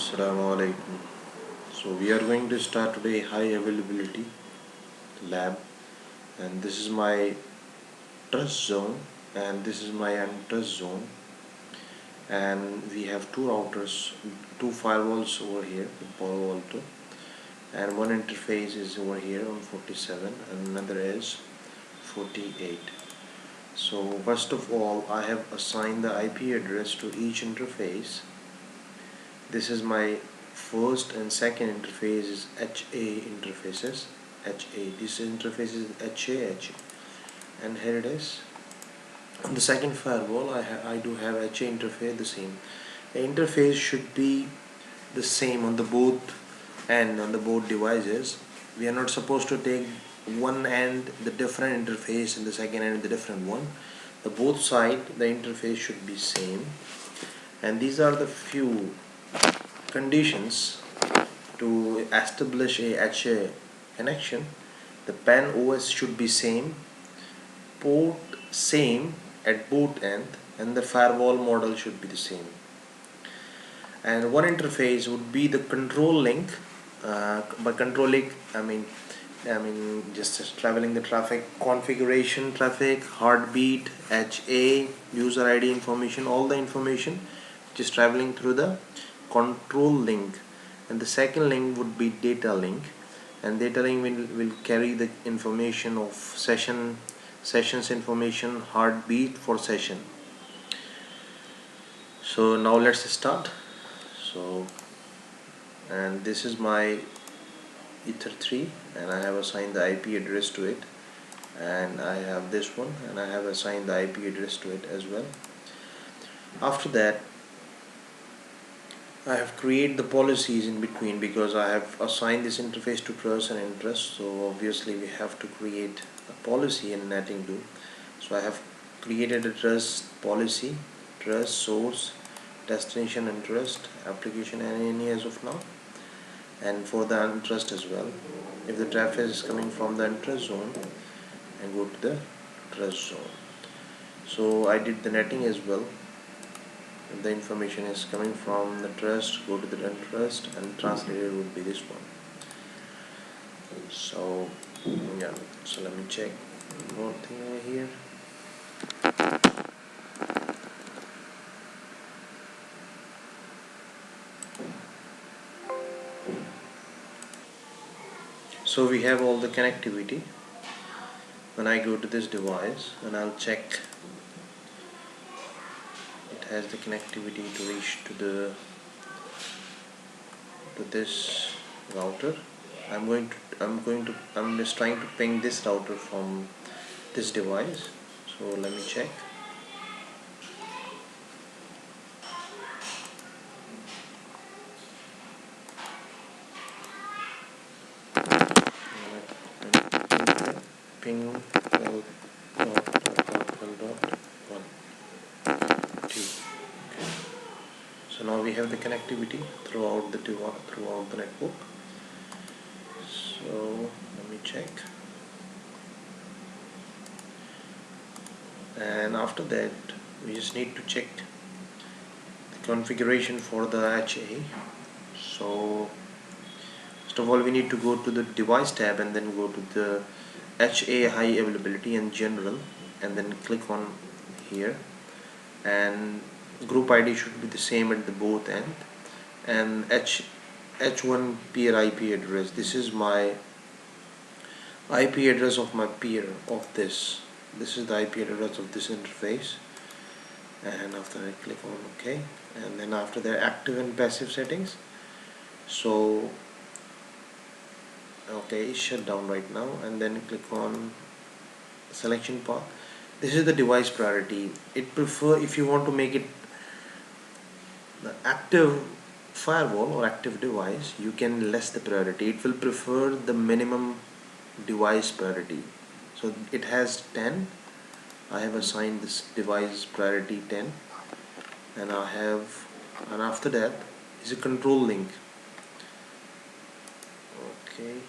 Assalamu alaikum. So we are going to start today high availability lab, and this is my trust zone and this is my untrust zone, and we have two routers, two firewalls over here in Palo Alto, and one interface is over here on 47 and another is 48. So first of all, I have assigned the IP address to each interface. This is my first and second interface is HA interfaces. HA. This interface is HA, and here it is. On the second firewall, I do have HA interface the same. The interface should be the same on the both and on the both devices. We are not supposed to take one end the different interface and the second end the different one. The both side the interface should be same, and these are the few conditions to establish a HA connection. The PAN OS should be same, port same at both end, and the firewall model should be the same. And one interface would be the control link. By control link, I mean just traveling the traffic, configuration traffic, heartbeat, HA, user ID information, all the information just traveling through the control link. And the second link would be data link, and data link will carry the information of sessions information, heartbeat for session. So now let's start. So, and this is my ether 3, and I have assigned the IP address to it, and I have this one and I have assigned the IP address to it as well. After that, I have created the policies in between because I have assigned this interface to trust and interest, so obviously we have to create a policy in netting too. So I have created a trust policy, trust source, destination interest, application and any as of now, and for the interest as well. If the traffic is coming from the interest zone, and go to the trust zone. So I did the netting as well. If the information is coming from the trust, go to the interest, and translated would be this one. So yeah, so let me check one more thing over here. So we have all the connectivity. When I go to this device and I'll check, it has the connectivity to reach to this router. I'm just trying to ping this router from this device. So let me check. Ping L dot 1 T. Okay. So now we have the connectivity throughout the network. So let me check, and after that we just need to check the configuration for the HA. So first of all, we need to go to the device tab and then go to the HA high availability and general, and then click on here, and group ID should be the same at the both end, and H1 peer IP address. This is my IP address of my peer of this. This is the IP address of this interface, and after I click on OK, and then after that active and passive settings. So okay, it's shut down right now, and then click on selection path. This is the device priority. It prefer, if you want to make it the active firewall or active device, you can less the priority. It will prefer the minimum device priority. So it has 10. I have assigned this device priority 10, and and after that is a control link. Okay.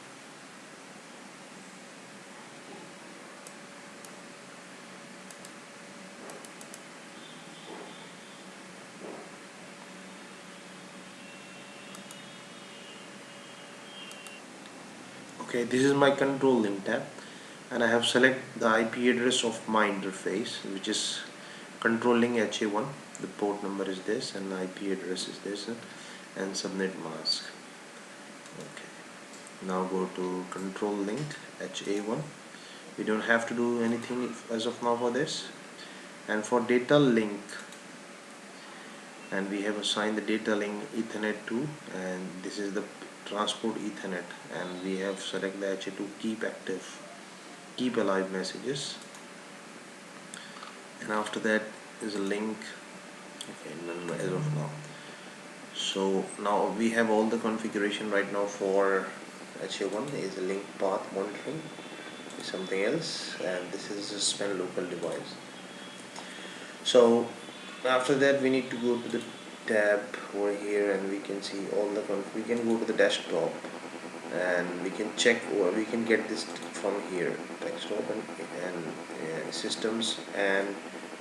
Okay, this is my control link tab, and I have select the IP address of my interface, which is controlling HA1. The port number is this and the IP address is this, and subnet mask. Okay, now go to control link HA1. We don't have to do anything as of now for this. And for data link, and we have assigned the data link Ethernet 2, and this is the transport Ethernet, and we have select the HA2 keep active, keep alive messages, and after that is a link. Okay, none as of now. So now we have all the configuration right now for HA1 is a link path monitoring, is something else, and this is a suspend local device. So after that we need to go to the tab over here, and we can see all the we can go to the desktop, and we can check, or we can get this from here, desktop and systems and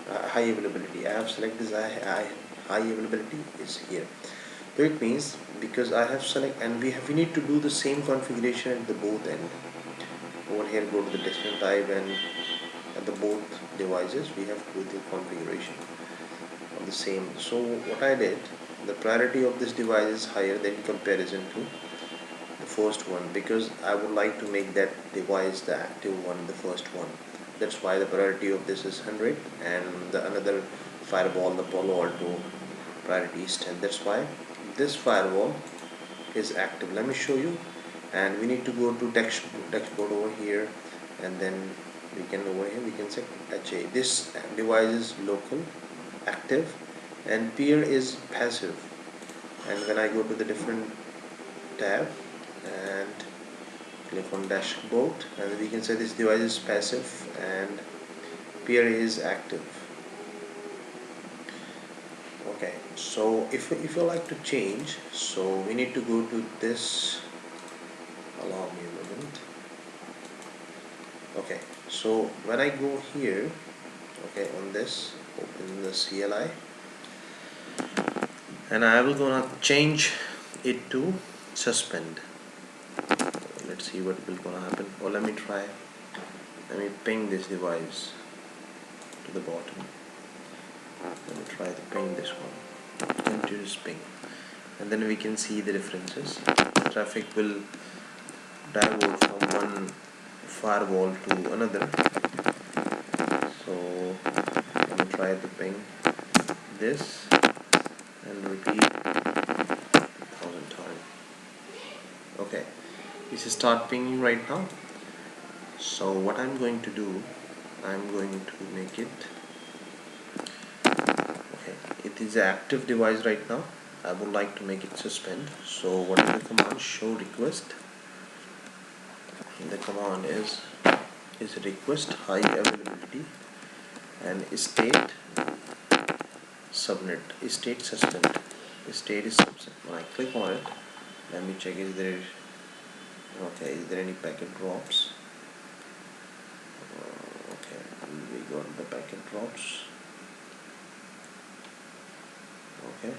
high availability. I have selected this high availability is here. So it means because I have select, and we need to do the same configuration at the both end. Over here go to the destination type, and at the both devices we have to do the configuration of the same. So what I did, the priority of this device is higher than comparison to the first one, because I would like to make that device the active one, the first one. That's why the priority of this is 100, and the another firewall, the Palo Alto, priority is 10. That's why this firewall is active. Let me show you. And we need to go to dashboard over here, and then we can over here we can check HA. This device is local, active, and peer is passive. And when I go to the different tab and click on dashboard, and we can say this device is passive and peer is active. Okay, so if you like to change, so we need to go to this, allow me a moment. Okay, so when I go here, okay, on this, open the CLI, and I will gonna change it to suspend. Let's see what will gonna happen. Or let me ping this device to the bottom. Let me try to ping this one, continuous ping, and then we can see the differences. Traffic will divert from one firewall to another. So let me try to ping this and repeat 1,000 times. Okay, this is start pinging right now. So what I'm going to do, I'm going to make it, okay, it is an active device right now. I would like to make it suspend. So what is the command? Show request. The command is request high availability and state subnet, state suspend. State is suspend. When I click on it, let me check, is there any packet drops? Okay, we got the packet drops. Okay,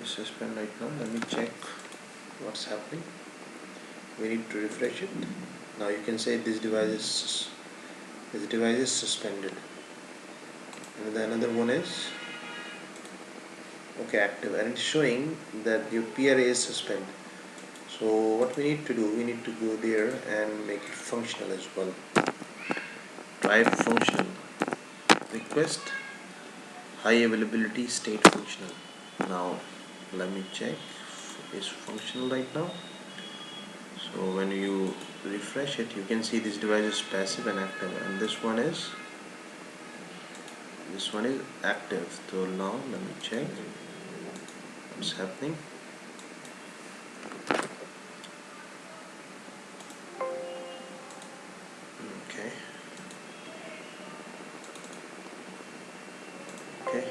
it's suspend right now. Let me check what's happening. We need to refresh it. Now you can say this device is suspended, and then another one is okay, active, and it's showing that your PRA is suspended. So what we need to do, we need to go there and make it functional as well. Type function request high availability state functional. Now let me check, it's functional right now. So when you refresh it, you can see this device is passive and active, and this one is active. So now let me check what's happening. Okay, okay,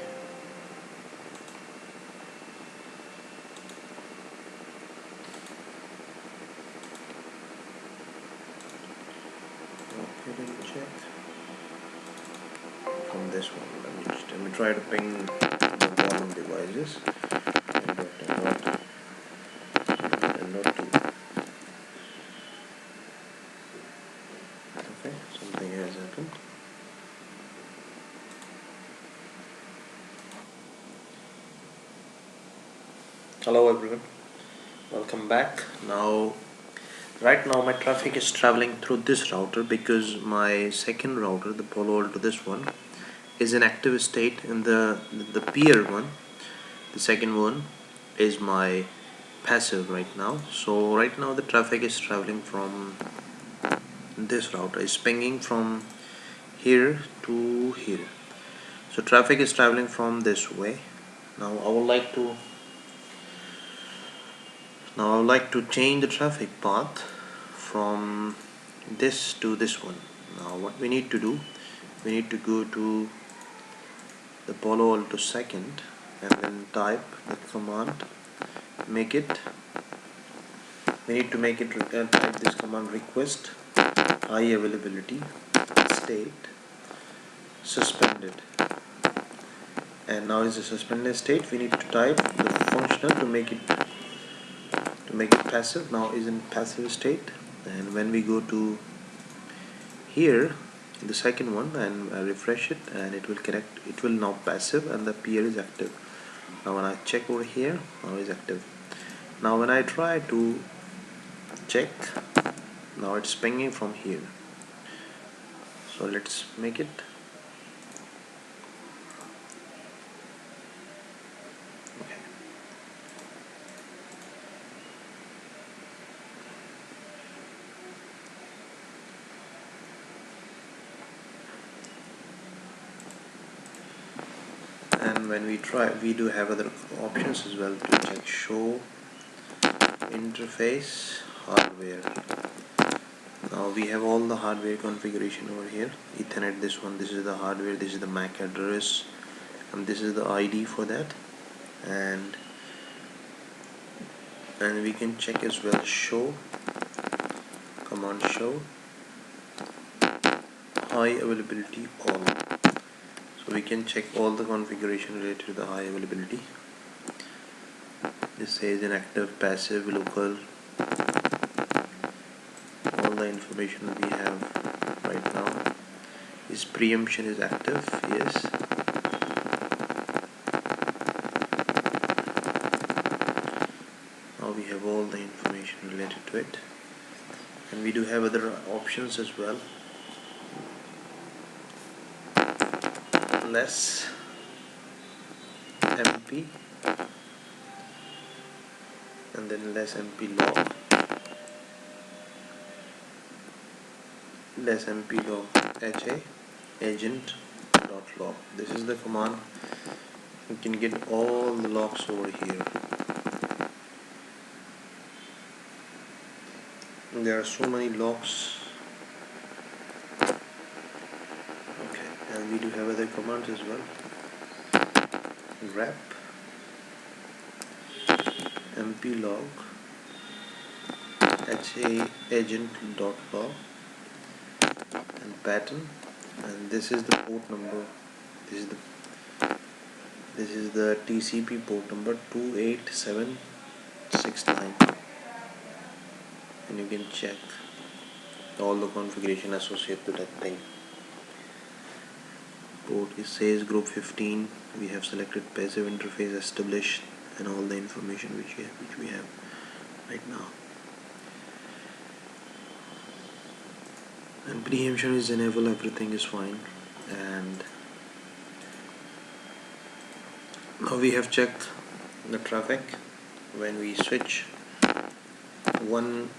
from this one. Let me try to ping the volume devices. And not to. Okay, something has happened. Hello everyone, welcome back. Right now my traffic is traveling through this router because my second router, the Palo Alto, this one, is in active state, and the peer one, the second one, is my passive right now. So right now the traffic is traveling from this router, is pinging from here to here. So traffic is traveling from this way. Now I would like to change the traffic path from this to this one. Now what we need to do, we need to go to the Palo Alto second and then type the command, we need to make it type this command: request high availability state suspended. And now is the suspended state. We need to type the functional to make it passive. Now is in passive state, and when we go to here, the second one, and refresh it, and it will connect. It will now passive, and the peer is active. Now when I check over here, now is active. Now when I try to check, now it's pinging from here. So let's make it. Okay. And when we try, we do have other options as well to check. Show interface hardware. Now we have all the hardware configuration over here. Ethernet, this one, this is the hardware, this is the MAC address, and this is the ID for that. And we can check as well. Show command, show high availability all. So we can check all the configuration related to the high availability. This says inactive, passive, local, all the information we have right now. Is preemption is active, yes. Now we have all the information related to it, and we do have other options as well. Less MP, and then less MP log, less MP log HA agent dot log. This is the command. You can get all the logs over here. There are so many logs. Okay, and we do have other commands as well. Grep MP log HA agent dot log and pattern, and this is the port number. This is the TCP port number 28769, and you can check all the configuration associated to that thing. Port, it says group 15. We have selected passive interface established, and all the information which we have right now. And preemption is enabled, everything is fine. And now we have checked the traffic. When we switch one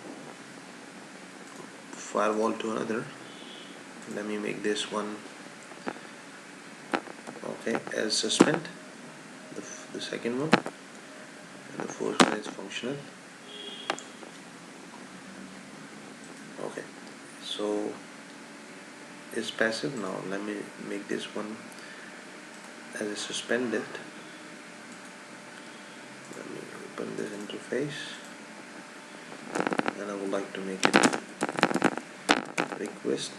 firewall to another, let me make this one okay as suspend, the second one, and the first one is functional. Okay, so is passive. Now let me make this one as a suspended. Let me open this interface, and I would like to make it request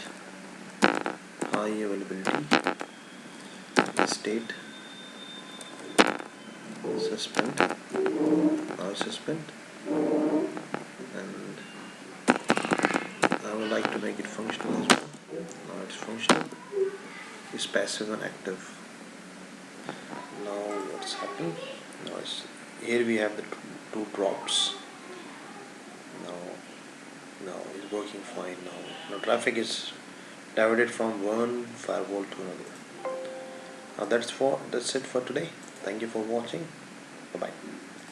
high availability state, suspend, now suspend, and I would like to make it functional as well. Now it's functional. It's passive and active. Now what's happened? Now here we have the two drops. Now it's working fine now. Now traffic is diverted from one firewall to another. Now that's it for today. Thank you for watching. Bye bye.